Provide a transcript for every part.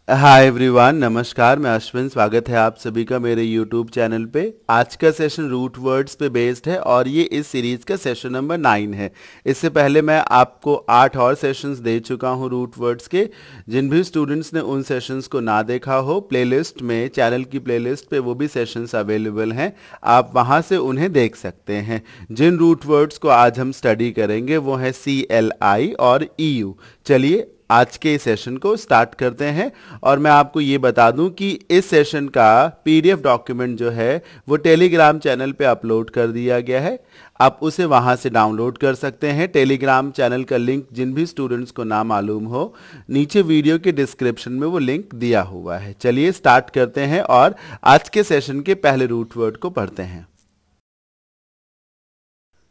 Hi everyone, नमस्कार। मैं अश्विन, स्वागत है आप सभी का मेरे यूट्यूब चैनल पे। आज का सेशन रूट वर्ड्स पे बेस्ड है और ये इस सीरीज का सेशन नंबर 9 है। इससे पहले मैं आपको 8 और सेशंस दे चुका हूँ रूट वर्ड्स के। जिन भी स्टूडेंट्स ने उन सेशंस को ना देखा हो, प्लेलिस्ट में, चैनल की प्लेलिस्ट पे वो भी सेशंस अवेलेबल हैं, आप वहाँ से उन्हें देख सकते हैं। जिन रूट वर्ड्स को आज हम स्टडी करेंगे वो है CLI और EU। चलिए आज के इस सेशन को स्टार्ट करते हैं। और मैं आपको ये बता दूं कि इस सेशन का PDF डॉक्यूमेंट जो है वो टेलीग्राम चैनल पे अपलोड कर दिया गया है। आप उसे वहां से डाउनलोड कर सकते हैं। टेलीग्राम चैनल का लिंक जिन भी स्टूडेंट्स को ना मालूम हो, नीचे वीडियो के डिस्क्रिप्शन में वो लिंक दिया हुआ है। चलिए स्टार्ट करते हैं और आज के सेशन के पहले रूट वर्ड को पढ़ते हैं।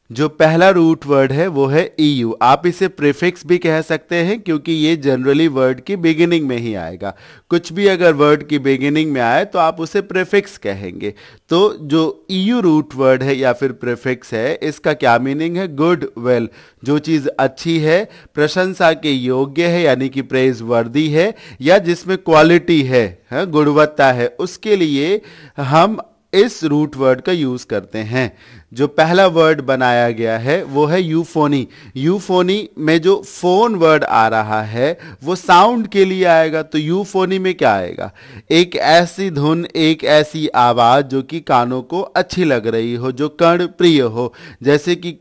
जो पहला रूट वर्ड है वो है EU। आप इसे प्रीफिक्स भी कह सकते हैं क्योंकि ये जनरली वर्ड की बिगिनिंग में ही आएगा। कुछ भी अगर वर्ड की बिगिनिंग में आए तो आप उसे प्रीफिक्स कहेंगे। तो जो EU रूट वर्ड है या फिर प्रीफिक्स है, इसका क्या मीनिंग है? Good, well. जो चीज़ अच्छी है, प्रशंसा के योग्य है यानी कि प्रेज वर्दी है, या जिसमें क्वालिटी है, गुणवत्ता है, उसके लिए हम इस रूट वर्ड का यूज करते हैं। जो पहला वर्ड बनाया गया है वो है यूफोनी। यूफोनी में जो फोन वर्ड आ रहा है वो साउंड के लिए आएगा। तो यूफोनी में क्या आएगा? एक ऐसी धुन, एक ऐसी आवाज जो कि कानों को अच्छी लग रही हो, जो कर्ण प्रिय हो। जैसे कि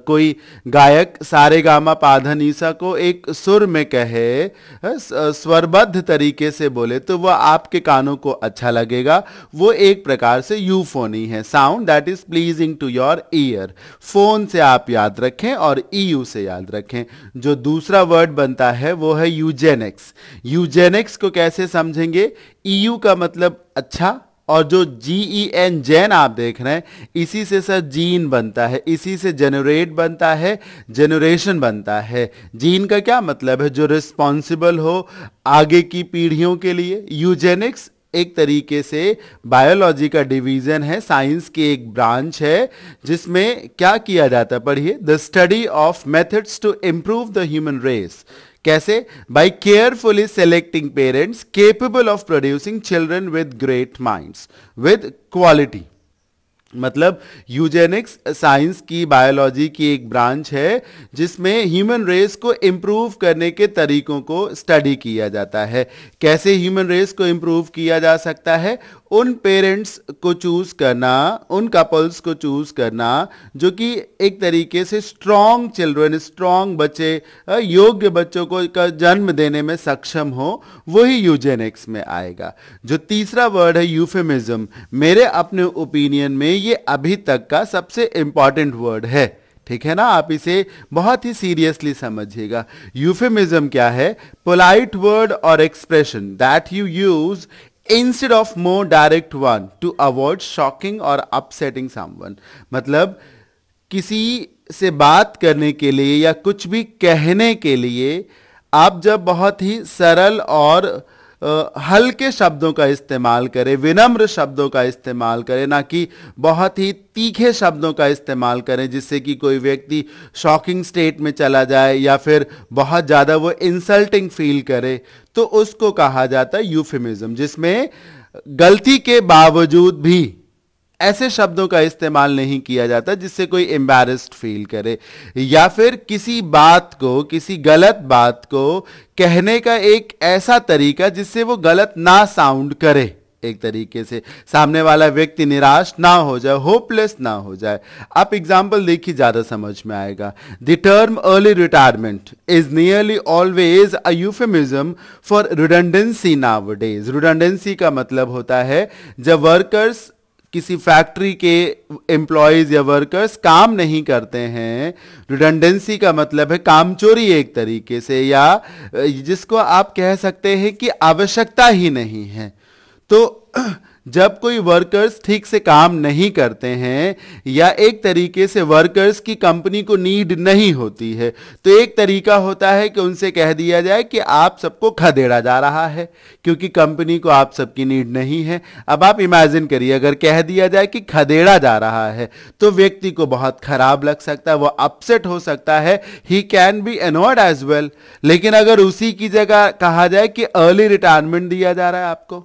कोई गायक सारेगामा पाधानीसा को एक सुर में कहे, स्वरबद्ध तरीके से बोले, तो वह आपके कानों को अच्छा लगेगा। वो एक प्रकार से यूफोनी है, sound that is pleasing to your ear. Phone से आप याद रखें और EU से याद रखें। जो दूसरा वर्ड बनता है वो है यूजेनिक्स। यूजेनिक्स को कैसे समझेंगे? EU का मतलब अच्छा, और जो GEN जेन आप देख रहे हैं, इसी से सर जीन बनता है, इसी से जेनरेट बनता है, जेनरेशन बनता है। जीन का क्या मतलब है? जो रिस्पॉन्सिबल हो आगे की पीढ़ियों के लिए। यूजेनिक्स एक तरीके से बायोलॉजी का डिवीजन है, साइंस की एक ब्रांच है, जिसमें क्या किया जाता है, पढ़िए। The study of methods to improve the human race. कैसे? By carefully selecting parents capable of producing children with great minds with quality. मतलब यूजेनिक्स साइंस की, बायोलॉजी की एक ब्रांच है जिसमें ह्यूमन रेस को इंप्रूव करने के तरीकों को स्टडी किया जाता है। कैसे ह्यूमन रेस को इंप्रूव किया जा सकता है? उन पेरेंट्स को चूज करना, उन कपल्स को चूज करना जो कि एक तरीके से स्ट्रॉन्ग चिल्ड्रन, स्ट्रॉन्ग बच्चे, योग्य बच्चों को का जन्म देने में सक्षम हो, वही यूजेनिक्स में आएगा। जो तीसरा वर्ड है यूफेमिज्म, मेरे अपने ओपिनियन में ये अभी तक का सबसे इंपॉर्टेंट वर्ड है। ठीक है ना? आप इसे बहुत ही सीरियसली समझिएगा। यूफेमिज्म क्या है? पोलाइट वर्ड और expression that you use instead of more direct one to avoid shocking or upsetting someone। मतलब किसी से बात करने के लिए या कुछ भी कहने के लिए आप जब बहुत ही सरल और हल्के शब्दों का इस्तेमाल करें, विनम्र शब्दों का इस्तेमाल करें, ना कि बहुत ही तीखे शब्दों का इस्तेमाल करें जिससे कि कोई व्यक्ति शॉकिंग स्टेट में चला जाए या फिर बहुत ज़्यादा वो इंसल्टिंग फील करे, तो उसको कहा जाता है यूफेमिज्म। जिसमें गलती के बावजूद भी ऐसे शब्दों का इस्तेमाल नहीं किया जाता जिससे कोई एम्बैरेस्ड फील करे, या फिर किसी बात को, किसी गलत बात को कहने का एक ऐसा तरीका जिससे वो गलत ना साउंड करे, एक तरीके से सामने वाला व्यक्ति निराश ना हो जाए, होपलेस ना हो जाए। आप एग्जाम्पल देखिए, ज्यादा समझ में आएगा। The term early retirement is nearly always a euphemism for redundancy nowadays. Redundancy का मतलब होता है जब वर्कर्स, किसी फैक्ट्री के एम्प्लॉयज या वर्कर्स काम नहीं करते हैं। रिडंडेंसी का मतलब है कामचोरी एक तरीके से, या जिसको आप कह सकते हैं कि आवश्यकता ही नहीं है। तो जब कोई वर्कर्स ठीक से काम नहीं करते हैं या एक तरीके से वर्कर्स की कंपनी को नीड नहीं होती है, तो एक तरीका होता है कि उनसे कह दिया जाए कि आप सबको खदेड़ा जा रहा है क्योंकि कंपनी को आप सबकी नीड नहीं है। अब आप इमेजिन करिए, अगर कह दिया जाए कि खदेड़ा जा रहा है तो व्यक्ति को बहुत खराब लग सकता है, वो अपसेट हो सकता है, he can be annoyed as well. लेकिन अगर उसी की जगह कहा जाए कि अर्ली रिटायरमेंट दिया जा रहा है आपको,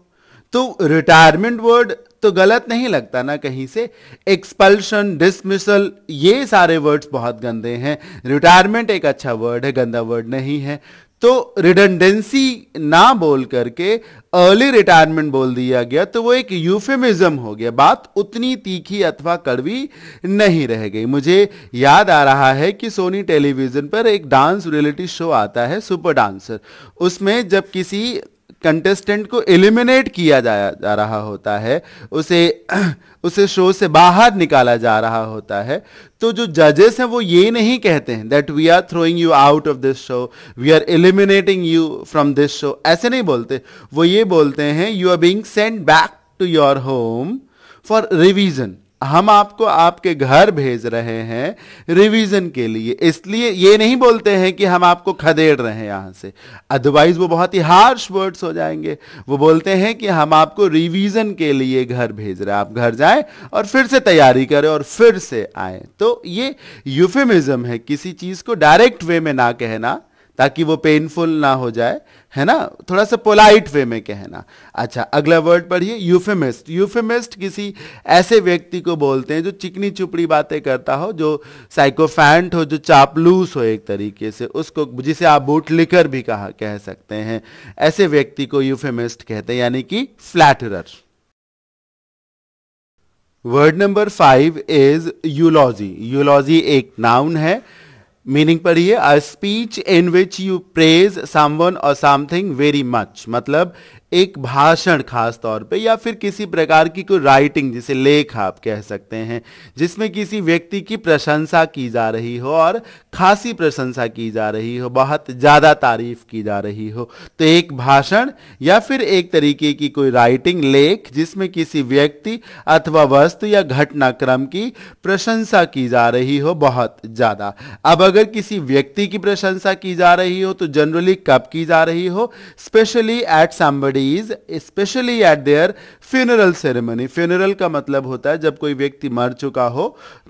तो रिटायरमेंट वर्ड तो गलत नहीं लगता ना कहीं से। एक्सपल्शन, डिसमिसल, ये सारे वर्ड्स बहुत गंदे हैं। रिटायरमेंट एक अच्छा वर्ड है, गंदा वर्ड नहीं है। तो रिडंडेंसी ना बोल करके अर्ली रिटायरमेंट बोल दिया गया तो वो एक यूफेमिज्म हो गया, बात उतनी तीखी अथवा कड़वी नहीं रह गई। मुझे याद आ रहा है कि सोनी टेलीविजन पर एक डांस रियलिटी शो आता है, सुपर डांसर। उसमें जब किसी कंटेस्टेंट को एलिमिनेट किया जा रहा होता है, उसे शो से बाहर निकाला जा रहा होता है, तो जो जजेस हैं वो ये नहीं कहते हैं that we are throwing you out of this show, we are eliminating you from this show, ऐसे नहीं बोलते। वो ये बोलते हैं you are being sent back to your home for revision, हम आपको आपके घर भेज रहे हैं रिवीजन के लिए। इसलिए ये नहीं बोलते हैं कि हम आपको खदेड़ रहे हैं यहां से, अदरवाइज वो बहुत ही हार्श वर्ड्स हो जाएंगे। वो बोलते हैं कि हम आपको रिवीजन के लिए घर भेज रहे हैं, आप घर जाएं और फिर से तैयारी करें और फिर से आए। तो ये यूफेमिज्म है, किसी चीज को डायरेक्ट वे में ना कहना ताकि वो पेनफुल ना हो जाए, है ना, थोड़ा सा पोलाइट वे में कहना। अच्छा, अगला वर्ड पढ़िए, यूफेमिस्ट। यूफेमिस्ट किसी ऐसे व्यक्ति को बोलते हैं जो चिकनी चुपड़ी बातें करता हो, जो साइकोफैंट हो, जो चापलूस हो एक तरीके से, उसको, जिसे आप बूट लिकर भी कह सकते हैं, ऐसे व्यक्ति को यूफेमिस्ट कहते हैं, यानी कि flatterer. Word number 5 is eulogy. Eulogy एक नाउन है। मीनिंग पढ़िए, a speech in which you praise someone or something very much, मतलब एक भाषण खास तौर पे या फिर किसी प्रकार की कोई राइटिंग, जिसे लेख आप कह सकते हैं, जिसमें किसी व्यक्ति की प्रशंसा की जा रही हो और खासी प्रशंसा की जा रही हो, बहुत ज़्यादा तारीफ की जा रही हो। तो एक भाषण या फिर एक तरीके की कोई राइटिंग, लेख, जिसमें किसी व्यक्ति अथवा वस्तु या घटनाक्रम की प्रशंसा की जा रही हो बहुत ज़्यादा। अब अगर किसी व्यक्ति की प्रशंसा की जा रही हो तो जनरली कब की जा रही हो? Specially at somebody, specially eight there funeral ceremony. Funeral का मतलब होता है जब कोई व्यक्ति मर चुका हो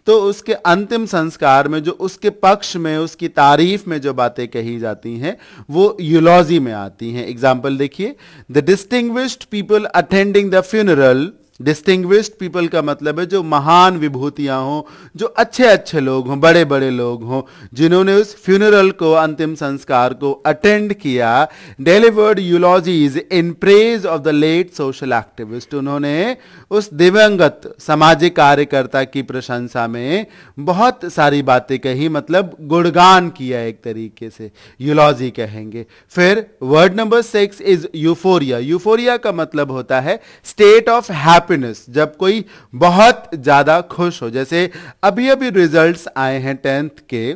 तो उसके अंतिम संस्कार में जो उसके पक्ष में, उसकी तारीफ में जो बातें कही जाती हैं वो यूलॉजी में आती हैं। एग्जाम्पल देखिए, the distinguished people attending the funeral. Distinguished people का मतलब है जो महान विभूतियां हों, जो अच्छे अच्छे लोग हों, बड़े बड़े लोग हों, जिन्होंने उस फ्यूनरल को, अंतिम संस्कार को अटेंड किया। Delivered eulogies in praise of the late social activist. उन्होंने उस दिवंगत सामाजिक कार्यकर्ता की प्रशंसा में बहुत सारी बातें कही, मतलब गुणगान किया, एक तरीके से यूलॉजी कहेंगे। फिर word number 6 is euphoria. Euphoria का मतलब होता है स्टेट ऑफ हैप्पीनेस, जब कोई बहुत ज्यादा खुश हो। जैसे अभी अभी रिजल्ट्स आए हैं 10th के,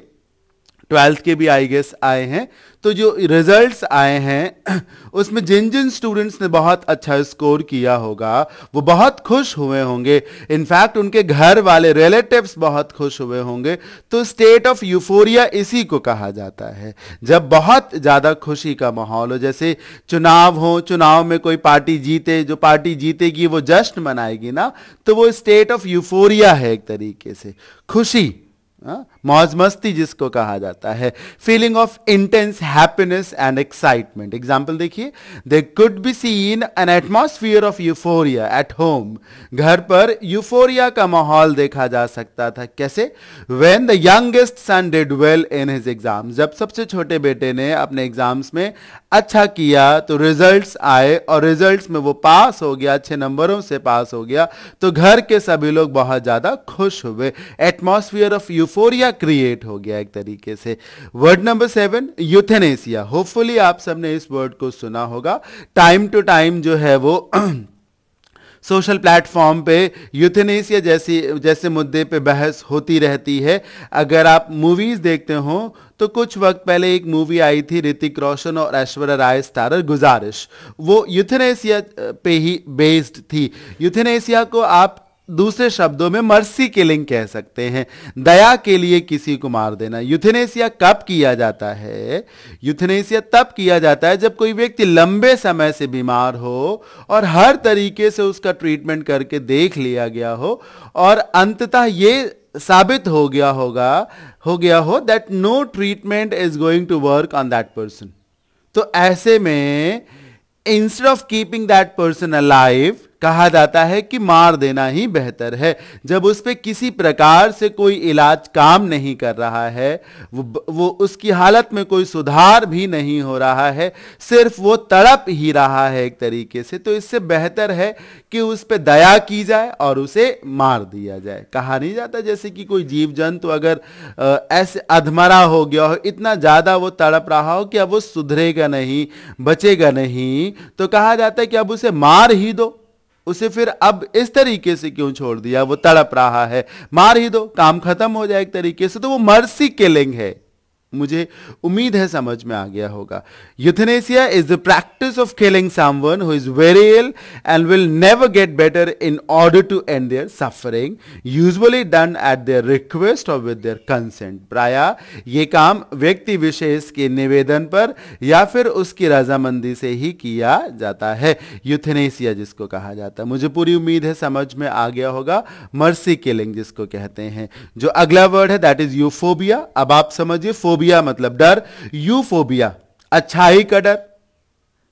12th के भी आई गेस आए हैं, तो जो रिजल्ट्स आए हैं उसमें जिन जिन स्टूडेंट्स ने बहुत अच्छा स्कोर किया होगा वो बहुत खुश हुए होंगे, इनफैक्ट उनके घर वाले रिलेटिव्स बहुत खुश हुए होंगे। तो स्टेट ऑफ यूफोरिया इसी को कहा जाता है, जब बहुत ज्यादा खुशी का माहौल हो। जैसे चुनाव हो, चुनाव में कोई पार्टी जीते, जो पार्टी जीतेगी वो जश्न मनाएगी ना, तो वो स्टेट ऑफ यूफोरिया है, एक तरीके से खुशी, मौज मस्ती जिसको कहा जाता है। Feeling of intense happiness and excitement. Example देखिए, they could be seen an atmosphere of euphoria at home. घर पर यूफोरिया का माहौल देखा जा सकता था। कैसे? When the youngest son did well in his exam. जब सबसे छोटे बेटे ने अपने एग्जाम्स में अच्छा किया तो रिजल्ट्स आए और रिजल्ट्स में वो पास हो गया, अच्छे नंबरों से पास हो गया, तो घर के सभी लोग बहुत ज्यादा खुश हुए। एटमॉस्फियर ऑफ यूफोरिया क्रिएट हो गया एक तरीके से। Word number 7 euthanasia. होपफुली आप सबने इस वर्ड को सुना होगा। टाइम टू टाइम जो है वो सोशल प्लेटफॉर्म पे यूथेनेसिया जैसे मुद्दे पे बहस होती रहती है। अगर आप मूवीज देखते हो तो कुछ वक्त पहले एक मूवी आई थी ऋतिक रोशन और ऐश्वर्या राय स्टारर गुजारिश, वो यूथेनेसिया पे ही बेस्ड थी। यूथेनेसिया को आप दूसरे शब्दों में मर्सी किलिंग कह सकते हैं, दया के लिए किसी को मार देना। यूथेनेसिया कब किया जाता है? यूथेनेसिया तब किया जाता है जब कोई व्यक्ति लंबे समय से बीमार हो और हर तरीके से उसका ट्रीटमेंट करके देख लिया गया हो और अंततः ये साबित हो गया हो that no treatment is going to work on that person. तो ऐसे में instead of keeping that person alive कहा जाता है कि मार देना ही बेहतर है। जब उस पे किसी प्रकार से कोई इलाज काम नहीं कर रहा है, वो उसकी हालत में कोई सुधार भी नहीं हो रहा है, सिर्फ वो तड़प ही रहा है एक तरीके से, तो इससे बेहतर है कि उस पे दया की जाए और उसे मार दिया जाए। कहा नहीं जाता जैसे कि कोई जीव जंतु अगर ऐसे अधमरा हो गया हो, इतना ज्यादा वो तड़प रहा हो कि अब वो सुधरेगा नहीं, बचेगा नहीं, तो कहा जाता है कि अब उसे मार ही दो, उसे फिर अब इस तरीके से क्यों छोड़ दिया, वो तड़प रहा है, मार ही दो, काम खत्म हो जाए एक तरीके से। तो वो मर्सी किलिंग है। मुझे उम्मीद है समझ में आ गया होगा। Euthanasia is the practice of killing someone who is very ill and will never get better in order to end their suffering, usually done at their request or with their consent. प्रायः ये काम व्यक्ति विशेष के निवेदन पर या फिर उसकी रजामंदी से ही किया जाता है, यूथेनेसिया जिसको कहा जाता है। मुझे पूरी उम्मीद है समझ में आ गया होगा मर्सी किलिंग जिसको कहते हैं। जो अगला वर्ड है दैट इज यूफोबिया। अब आप समझिए, फोबिया मतलब डर, यूफोबिया अच्छाई का डर,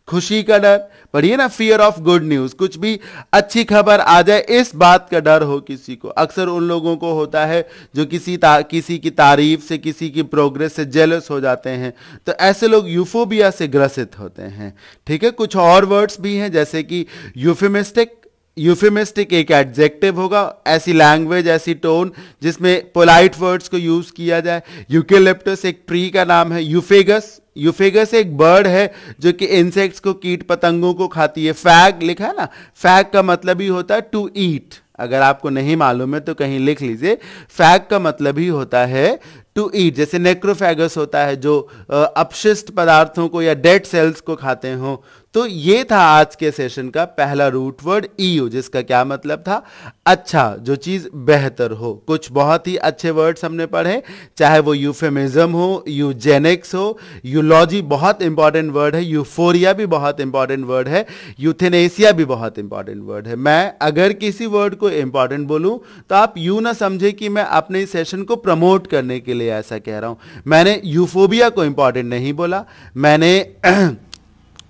खुशी का डर। पढ़िए ना, फियर ऑफ गुड न्यूज, कुछ भी अच्छी खबर आ जाए इस बात का डर हो किसी को। अक्सर उन लोगों को होता है जो किसी की तारीफ से, किसी की प्रोग्रेस से जेलस हो जाते हैं, तो ऐसे लोग यूफोबिया से ग्रसित होते हैं। ठीक है, कुछ और वर्ड्स भी हैं जैसे कि यूफेमिस्टिक। यूफेमिस्टिक एक एडजेक्टिव होगा, ऐसी लैंग्वेज, ऐसी टोन जिसमें पोलाइट वर्ड्स को यूज किया जाए। यूकेलिप्टस एक ट्री का नाम है। यूफेगस एक बर्ड है जो कि इंसेक्ट्स को, कीट पतंगों को खाती है। फैग लिखा है ना, फैग का मतलब ही होता है टू ईट। अगर आपको नहीं मालूम है तो कहीं लिख लीजिए, फैग का मतलब ही होता है टू ईट। जैसे नेक्रोफेगस होता है जो अपशिष्ट पदार्थों को या डेड सेल्स को खाते हो। तो ये था आज के सेशन का पहला रूट वर्ड ईयू, जिसका क्या मतलब था? अच्छा, जो चीज बेहतर हो। कुछ बहुत ही अच्छे वर्ड्स हमने पढ़े, चाहे वो यूफेमिज्म हो, यूजेनिक्स हो, यूलॉजी बहुत इंपॉर्टेंट वर्ड है, यूफोरिया भी बहुत इंपॉर्टेंट वर्ड है, यूथेनेसिया भी बहुत इंपॉर्टेंट वर्ड है। मैं अगर किसी वर्ड को इंपॉर्टेंट बोलूं तो आप यूं ना समझे कि मैं अपने इस सेशन को प्रमोट करने के लिए ऐसा कह रहा हूं। मैंने यूफोबिया को इंपॉर्टेंट नहीं बोला, मैंने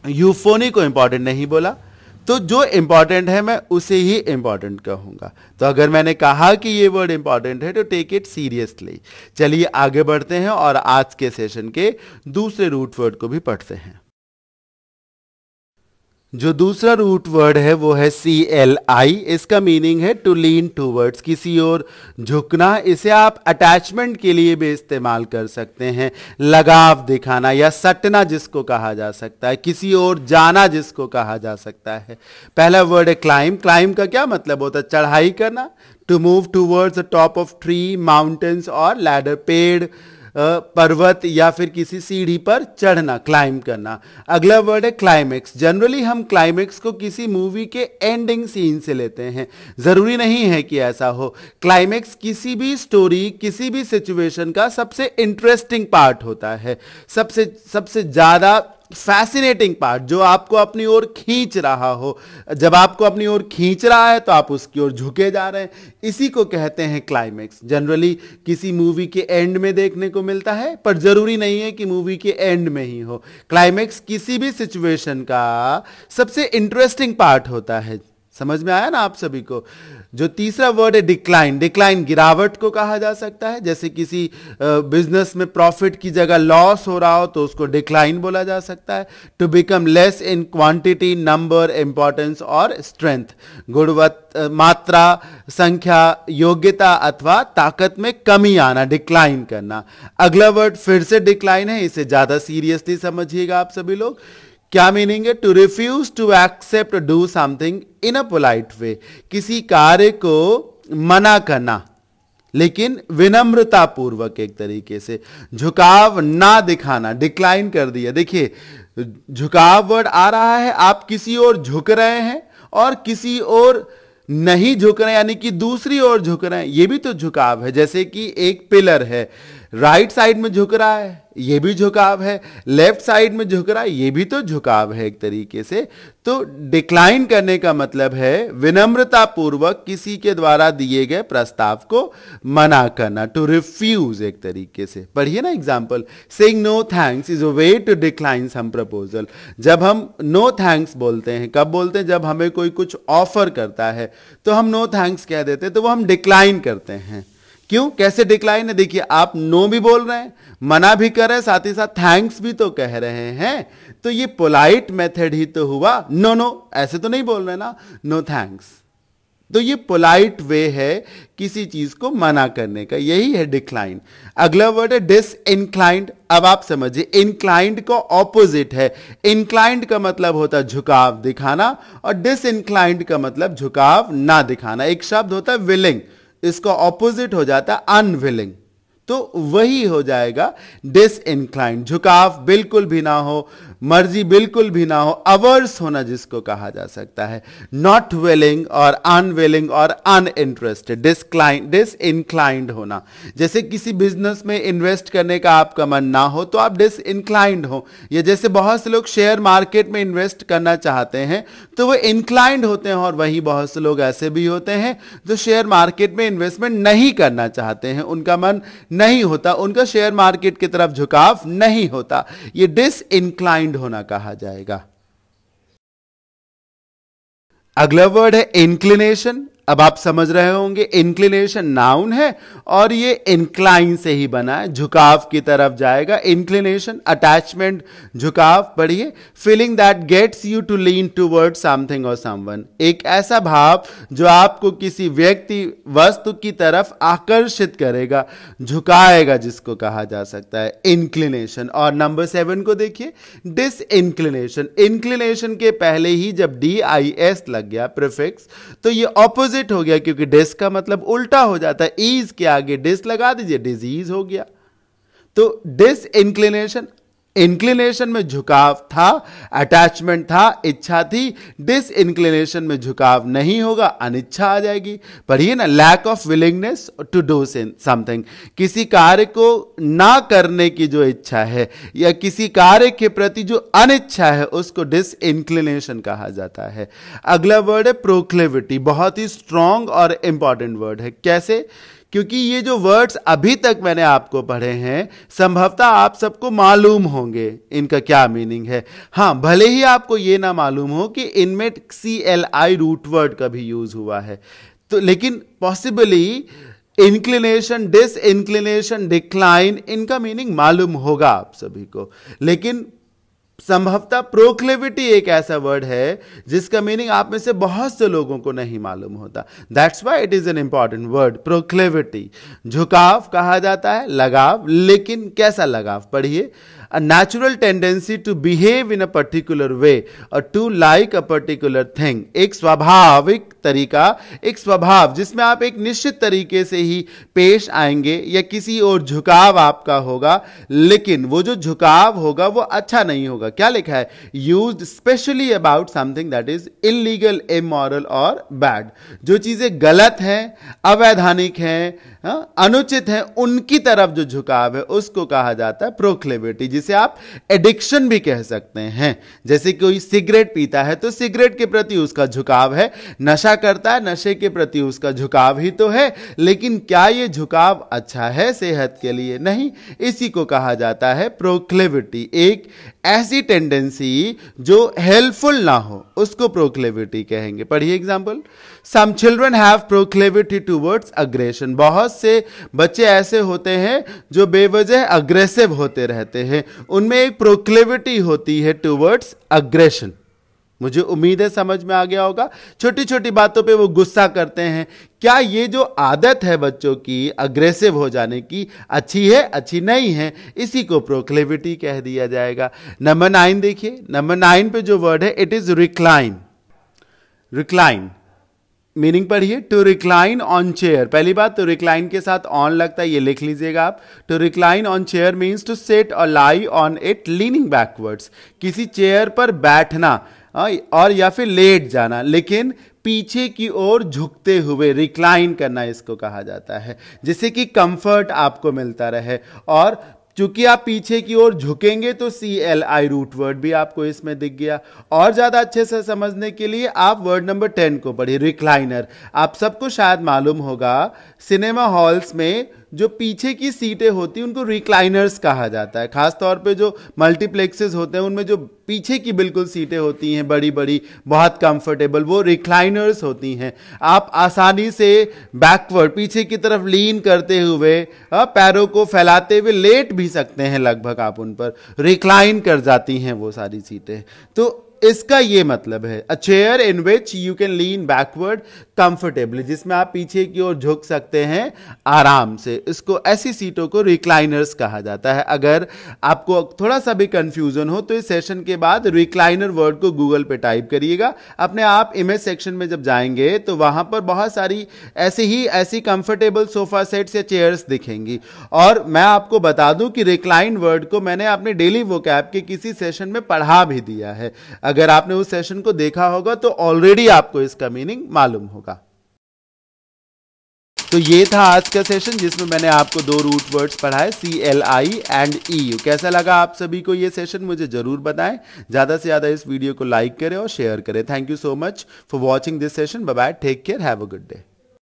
यूफोनी को इंपॉर्टेंट नहीं बोला, तो जो इंपॉर्टेंट है मैं उसे ही इंपॉर्टेंट कहूंगा। तो अगर मैंने कहा कि ये वर्ड इंपॉर्टेंट है तो टेक इट सीरियसली। चलिए आगे बढ़ते हैं और आज के सेशन के दूसरे रूट वर्ड को भी पढ़ते हैं। जो दूसरा रूट वर्ड है वो है CLI। इसका मीनिंग है टू लीन टूवर्ड्स, किसी और झुकना। इसे आप अटैचमेंट के लिए भी इस्तेमाल कर सकते हैं, लगाव दिखाना या सटना जिसको कहा जा सकता है, किसी और जाना जिसको कहा जा सकता है। पहला वर्ड है क्लाइम। क्लाइम का क्या मतलब होता है? चढ़ाई करना। To move towards the top of tree, mountains or ladder, पेड़, पर्वत या फिर किसी सीढ़ी पर चढ़ना, क्लाइम करना। अगला वर्ड है क्लाइमेक्स। जनरली हम क्लाइमेक्स को किसी मूवी के एंडिंग सीन से लेते हैं, जरूरी नहीं है कि ऐसा हो। क्लाइमेक्स किसी भी स्टोरी, किसी भी सिचुएशन का सबसे इंटरेस्टिंग पार्ट होता है, सबसे ज्यादा फैसिनेटिंग पार्ट, जो आपको अपनी ओर खींच रहा हो। जब आपको अपनी ओर खींच रहा है तो आप उसकी ओर झुके जा रहे हैं, इसी को कहते हैं क्लाइमेक्स। जनरली किसी मूवी के एंड में देखने को मिलता है, पर जरूरी नहीं है कि मूवी के एंड में ही हो। क्लाइमेक्स किसी भी सिचुएशन का सबसे इंटरेस्टिंग पार्ट होता है। समझ में आया ना आप सभी को? जो तीसरा वर्ड है डिक्लाइन। डिक्लाइन गिरावट को कहा जा सकता है। जैसे किसी बिजनेस में प्रॉफिट की जगह लॉस हो रहा हो तो उसको डिक्लाइन बोला जा सकता है। To become less in quantity, number, importance or strength, गुणवत्ता, मात्रा, संख्या, योग्यता अथवा ताकत में कमी आना, डिक्लाइन करना। अगला वर्ड फिर से डिक्लाइन है, इसे ज्यादा सीरियसली समझिएगा आप सभी लोग। क्या मीनिंग है? To refuse to accept do something in a polite way, किसी कार्य को मना करना लेकिन विनम्रता पूर्वक, एक तरीके से झुकाव ना दिखाना, डिक्लाइन कर दिया। देखिए झुकाव वर्ड आ रहा है, आप किसी ओर झुक रहे हैं और किसी ओर नहीं झुक रहे हैं, यानी कि दूसरी ओर झुक रहे हैं, ये भी तो झुकाव है। जैसे कि एक पिलर है, राइट साइड में झुक रहा है, ये भी झुकाव है, लेफ्ट साइड में झुक रहा है, ये भी तो झुकाव है एक तरीके से। तो डिक्लाइन करने का मतलब है विनम्रता पूर्वक किसी के द्वारा दिए गए प्रस्ताव को मना करना, टू रिफ्यूज एक तरीके से। पढ़िए ना example, saying no thanks is a way to decline some proposal. जब हम नो थैंक्स बोलते हैं, कब बोलते हैं? जब हमें कोई कुछ ऑफर करता है तो हम नो थैंक्स कह देते हैं, तो वो हम डिक्लाइन करते हैं। क्यों? कैसे डिक्लाइन है? देखिए आप नो भी बोल रहे हैं, मना भी कर रहे हैं, साथ ही साथ थैंक्स भी तो कह रहे हैं, तो ये पोलाइट मेथड ही तो हुआ। नो नो ऐसे तो नहीं बोल रहे ना, नो थैंक्स। तो ये पोलाइट वे है किसी चीज को मना करने का, यही है डिक्लाइन। अगला वर्ड है डिसइंक्लाइंड। अब आप समझिए, इंक्लाइंड का ऑपोजिट है। इंक्लाइंड का मतलब होता है झुकाव दिखाना और डिसइंक्लाइंड का मतलब झुकाव ना दिखाना। एक शब्द होता है विलिंग, इसका ऑपोजिट हो जाता है अनविलिंग, तो वही हो जाएगा डिसइंक्लाइंड। झुकाव बिल्कुल भी ना हो, मर्जी बिल्कुल भी ना हो, अवर्स होना जिसको कहा जा सकता है। नॉट विलिंग और अनविलिंग और अनइंटरेस्टेड, डिसइंक्लाइंड होना। जैसे किसी बिजनेस में इन्वेस्ट करने का आपका मन ना हो तो आप डिसइंक्लाइंड हो, या जैसे बहुत से लोग शेयर मार्केट में इन्वेस्ट करना चाहते हैं तो वो इंक्लाइंड होते हैं, और वहीं बहुत से लोग ऐसे भी होते हैं जो शेयर मार्केट में इन्वेस्टमेंट नहीं करना चाहते हैं, उनका मन नहीं होता, उनका शेयर मार्केट की तरफ झुकाव नहीं होता, ये डिसइंक्लाइंड होना कहा जाएगा। अगला वर्ड है इंक्लिनेशन। अब आप समझ रहे होंगे, इंक्लिनेशन नाउन है और ये इंक्लाइन से ही बना है, झुकाव की तरफ जाएगा। इंक्लिनेशन अटैचमेंट, झुकाव। पढ़िए, feeling that gets you to lean toward something or someone, एक ऐसा भाव जो आपको किसी व्यक्ति वस्तु की तरफ आकर्षित करेगा, झुकाएगा, जिसको कहा जा सकता है इंक्लिनेशन। और नंबर 7 को देखिए, डिसइंक्लिनेशन। इंक्लिनेशन के पहले ही जब DIS लग गया प्रीफिक्स तो ये ऑपोजिट हो गया, क्योंकि डिस का मतलब उल्टा हो जाता है, ईज के आगे डिस लगा दीजिए, डिजीज हो गया। तो डिसइंक्लिनेशन, इंक्लिनेशन में झुकाव था, अटैचमेंट था, इच्छा थी। डिसइंक्लिनेशन में झुकाव नहीं होगा, अनिच्छा आ जाएगी। पढ़िए ना, lack of willingness to do something, किसी कार्य को ना करने की जो इच्छा है या किसी कार्य के प्रति जो अनिच्छा है उसको डिसइंक्लिनेशन कहा जाता है। अगला वर्ड है प्रोक्लेविटी, बहुत ही स्ट्रॉन्ग और इंपॉर्टेंट वर्ड है। कैसे? क्योंकि ये जो वर्ड्स अभी तक मैंने आपको पढ़े हैं संभवतः आप सबको मालूम होंगे इनका क्या मीनिंग है। हां, भले ही आपको ये ना मालूम हो कि इनमें CLI रूट वर्ड का भी यूज हुआ है, तो लेकिन पॉसिबली इंक्लिनेशन, डिसइंक्लिनेशन, डिक्लाइन, इनका मीनिंग मालूम होगा आप सभी को। लेकिन संभवतः प्रोक्लेविटी एक ऐसा वर्ड है जिसका मीनिंग आप में से बहुत से लोगों को नहीं मालूम होता। That's why it is an important word, proclivity. झुकाव कहा जाता है, लगाव, लेकिन कैसा लगाव? पढ़िए, a natural tendency to behave in a particular way or to like a particular thing, एक स्वाभाविक तरीका, एक स्वभाव जिसमें आप एक निश्चित तरीके से ही पेश आएंगे या किसी और झुकाव आपका होगा, लेकिन वो जो झुकाव होगा वो अच्छा नहीं होगा। क्या लिखा है? Used specially about something that is illegal, immoral और बैड, जो चीजें गलत हैं, अवैधानिक हैं, अनुचित हैं, उनकी तरफ जो झुकाव है उसको कहा जाता है प्रोक्लेविटी, जिसे आप एडिक्शन भी कह सकते हैं। जैसे कोई सिगरेट पीता है तो सिगरेट के प्रति उसका झुकाव है, नशा करता है, नशे के प्रति उसका झुकाव ही तो है, लेकिन क्या ये झुकाव अच्छा है सेहत के लिए? नहीं, इसी को कहा जाता है प्रोक्लेविटी। एक ऐसी टेंडेंसी जो हेल्पफुल ना हो उसको प्रोक्लेविटी कहेंगे। पढ़िए example, some children have proclivity towards aggression, बहुत से बच्चे ऐसे होते हैं जो बेवजह अग्रेसिव होते रहते हैं, उनमें एक प्रोक्लेविटी होती है टुवर्ड्स अग्रेशन। मुझे उम्मीद है समझ में आ गया होगा। छोटी छोटी बातों पे वो गुस्सा करते हैं। क्या ये जो आदत है बच्चों की अग्रेसिव हो जाने की, अच्छी है? अच्छी नहीं है। इसी को प्रोक्लेविटी कह दिया जाएगा। नंबर 9 देखिए। नंबर 9 पे जो वर्ड है it is recline. Recline meaning पढ़िए। To recline on chair. पहली बात तो रिक्लाइन के साथ ऑन लगता है, ये लिख लीजिएगा आप। To recline on chair means to sit or lie on it leaning backwards. किसी चेयर पर बैठना और या फिर लेट जाना, लेकिन पीछे की ओर झुकते हुए, रिक्लाइन करना इसको कहा जाता है, जिससे कि कंफर्ट आपको मिलता रहे। और चूंकि आप पीछे की ओर झुकेंगे तो CLI रूट वर्ड भी आपको इसमें दिख गया। और ज्यादा अच्छे से समझने के लिए आप वर्ड नंबर 10 को पढ़िए, रिक्लाइनर। आप सबको शायद मालूम होगा सिनेमा हॉल्स में जो पीछे की सीटें होती हैं उनको रिक्लाइनर्स कहा जाता है। खासतौर पे जो मल्टीप्लेक्सेस होते हैं उनमें जो पीछे की बिल्कुल सीटें होती हैं बड़ी बड़ी, बहुत कंफर्टेबल, वो रिक्लाइनर्स होती हैं। आप आसानी से बैकवर्ड, पीछे की तरफ लीन करते हुए, पैरों को फैलाते हुए लेट भी सकते हैं, लगभग आप उन पर रिक्लाइन कर जाती हैं वो सारी सीटें। तो इसका ये मतलब है a chair in which you can lean backward comfortably, जिसमें आप पीछे की ओर झुक सकते हैं आराम से। इसको, ऐसी सीटों को रिक्लाइनर्स कहा जाता है। अगर आपको थोड़ा सा भी कंफ्यूजन हो तो इस सेशन के बाद रिक्लाइनर वर्ड को गूगल पे टाइप करिएगा। अपने आप इमेज सेक्शन में जब जाएंगे तो वहां पर बहुत सारी ऐसी कंफर्टेबल सोफा सेट्स या चेयर्स दिखेंगी। और मैं आपको बता दूं कि रिक्लाइन वर्ड को मैंने अपने डेली वोकैब के किसी सेशन में पढ़ा भी दिया है। अगर आपने उस सेशन को देखा होगा तो ऑलरेडी आपको इसका मीनिंग मालूम होगा। तो ये था आज का सेशन जिसमें मैंने आपको 2 रूट वर्ड्स पढ़ाए, CLI एंड EU। कैसा लगा आप सभी को ये सेशन मुझे जरूर बताएं। ज्यादा से ज्यादा इस वीडियो को लाइक करें और शेयर करें। Thank you so much for watching this session. Bye bye, take care, have a good day.